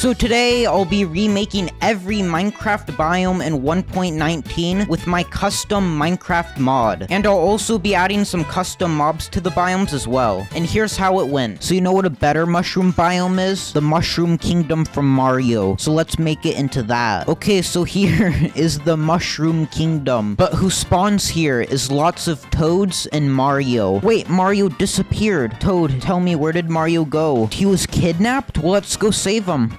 So today I'll be remaking every Minecraft biome in 1.19 with my custom Minecraft mod. And I'll also be adding some custom mobs to the biomes as well. And here's how it went. So you know what a better mushroom biome is? The Mushroom Kingdom from Mario. So let's make it into that. Okay, so here is the Mushroom Kingdom. But who spawns here is lots of Toads and Mario. Wait, Mario disappeared. Toad, tell me, where did Mario go? He was kidnapped? Well, let's go save him.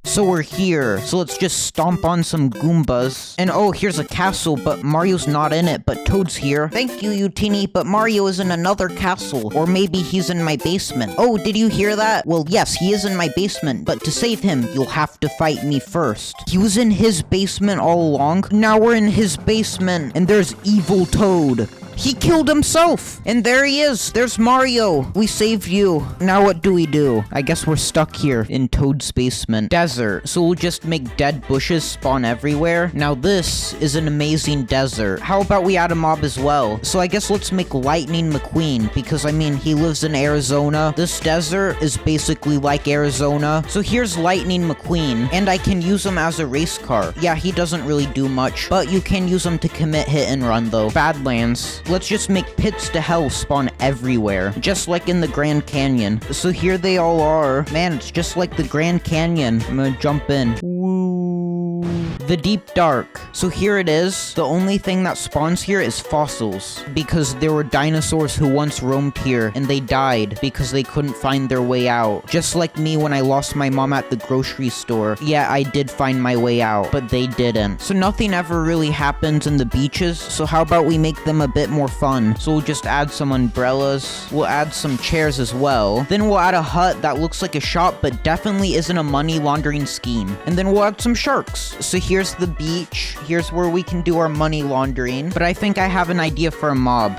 So we're here, so let's just stomp on some Goombas. And oh, here's a castle, but Mario's not in it, but Toad's here. Thank you, you teeny, but Mario is in another castle. Or maybe he's in my basement. Oh, did you hear that? Well, yes, he is in my basement, but to save him, you'll have to fight me first. He was in his basement all along. Now we're in his basement, and there's evil Toad. He killed himself! And there he is! There's Mario! We saved you. Now what do we do? I guess we're stuck here in Toad's basement. Desert. So we'll just make dead bushes spawn everywhere. Now this is an amazing desert. How about we add a mob as well? So I guess let's make Lightning McQueen, because I mean, he lives in Arizona. This desert is basically like Arizona. So here's Lightning McQueen, and I can use him as a race car. Yeah, he doesn't really do much, but you can use him to commit hit and run though. Badlands. Let's just make pits to hell spawn everywhere, just like in the Grand Canyon. So here they all are. Man, it's just like the Grand Canyon. I'm gonna jump in. Woo. The Deep Dark. So here it is. The only thing that spawns here is fossils, because there were dinosaurs who once roamed here, and they died because they couldn't find their way out. Just like me when I lost my mom at the grocery store. Yeah, I did find my way out, but they didn't. So nothing ever really happens in the beaches, so how about we make them a bit more fun? So we'll just add some umbrellas. We'll add some chairs as well. Then we'll add a hut that looks like a shop, but definitely isn't a money laundering scheme. And then we'll add some sharks. So here's the beach. Here's where we can do our money laundering. But I think I have an idea for a mob.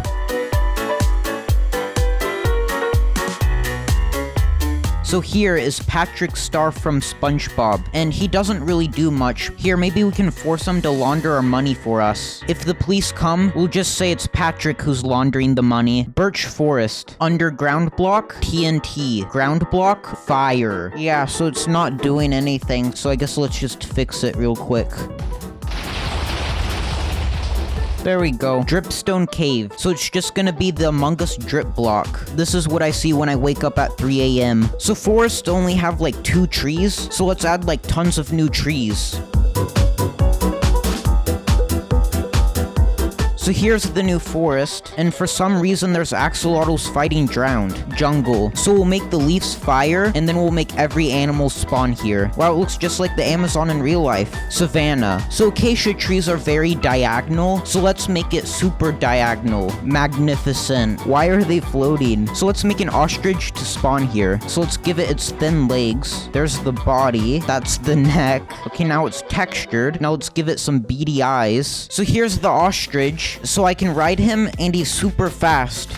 So here is Patrick Star from SpongeBob, and he doesn't really do much. Here, maybe we can force him to launder our money for us. If the police come, we'll just say it's Patrick who's laundering the money. Birch Forest. Underground block, TNT. Ground block, fire. Yeah, so it's not doing anything, so I guess let's just fix it real quick. There we go. Dripstone Cave. So it's just gonna be the Among Us drip block. This is what I see when I wake up at 3 a.m. So forests only have like 2 trees. So let's add like tons of new trees. So here's the new forest, and for some reason there's axolotls fighting drowned. Jungle. So we'll make the leaves fire, and then we'll make every animal spawn here. Wow, it looks just like the Amazon in real life. Savanna. So acacia trees are very diagonal, so let's make it super diagonal. Magnificent. Why are they floating? So let's make an ostrich to spawn here. So let's give it its thin legs. There's the body. That's the neck. Okay, now it's textured. Now let's give it some beady eyes. So here's the ostrich. So I can ride him, and he's super fast.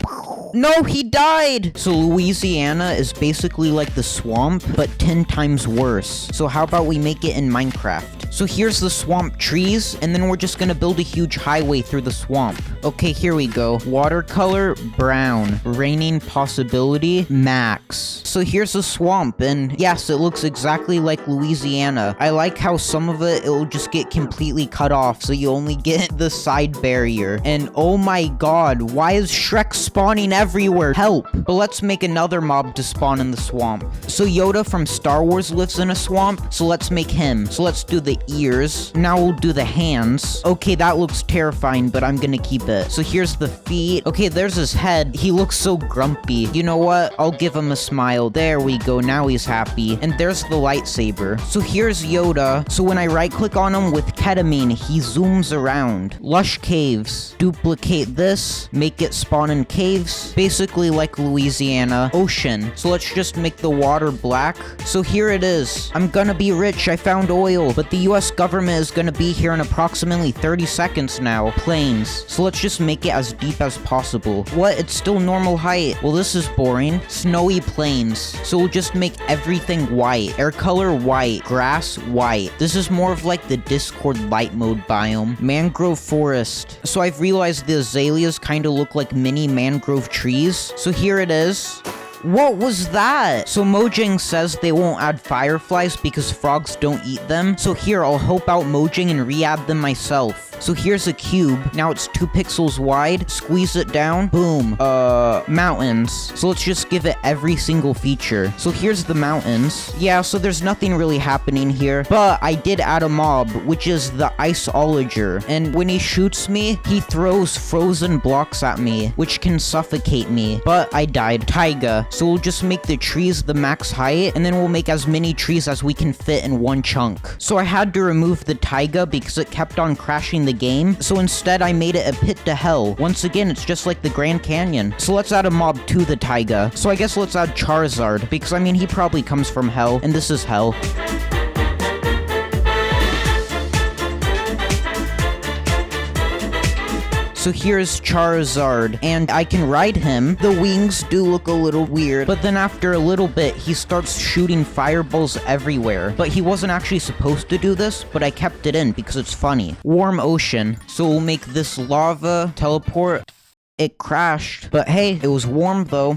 No, he died! So Louisiana is basically like the swamp, but 10 times worse. So how about we make it in Minecraft? So here's the swamp trees, and then we're just gonna build a huge highway through the swamp. Okay, here we go. Watercolor, brown. Raining possibility, max. So here's the swamp, and yes, it looks exactly like Louisiana. I like how some of it will just get completely cut off, so you only get the side barrier. And oh my god, why is Shrek spawning everywhere? Help! But let's make another mob to spawn in the swamp. So Yoda from Star Wars lives in a swamp, so let's make him. So let's do the ears. Now we'll do the hands. Okay, that looks terrifying, but I'm gonna keep it. So here's the feet. Okay, there's his head. He looks so grumpy. You know what? I'll give him a smile. There we go. Now he's happy. And there's the lightsaber. So here's Yoda. So when I right click on him with ketamine, he zooms around. Lush caves. Duplicate this. Make it spawn in caves. Basically like Louisiana. Ocean. So let's just make the water black. So here it is. I'm gonna be rich. I found oil. But the US government is gonna be here in approximately 30 seconds now. Plains. So let's just make it as deep as possible. What? It's still normal height. Well, this is boring. Snowy plains. So we'll just make everything white. Air color white. Grass white. This is more of like the Discord light mode biome. Mangrove forest. So I've realized the azaleas kind of look like mini mangrove trees. So here it is. What was that? So Mojang says they won't add fireflies because frogs don't eat them. So here, I'll help out Mojang and re-add them myself. So here's a cube. Now it's 2 pixels wide. Squeeze it down. Boom. Mountains. So let's just give it every single feature. So here's the mountains. Yeah, so there's nothing really happening here. But I did add a mob, which is the Iceologer. And when he shoots me, he throws frozen blocks at me, which can suffocate me. But I died. Tyga. So we'll just make the trees the max height, and then we'll make as many trees as we can fit in one chunk. So I had to remove the Tyga because it kept on crashing the game. So instead, I made it a pit to hell. Once again, it's just like the Grand Canyon. So let's add a mob to the Tyga. So I guess let's add Charizard, because I mean, he probably comes from hell, and this is hell. So here's Charizard, and I can ride him. The wings do look a little weird, but then after a little bit, he starts shooting fireballs everywhere. But he wasn't actually supposed to do this, but I kept it in because it's funny. Warm ocean. So we'll make this lava teleport. It crashed, but hey, it was warm though.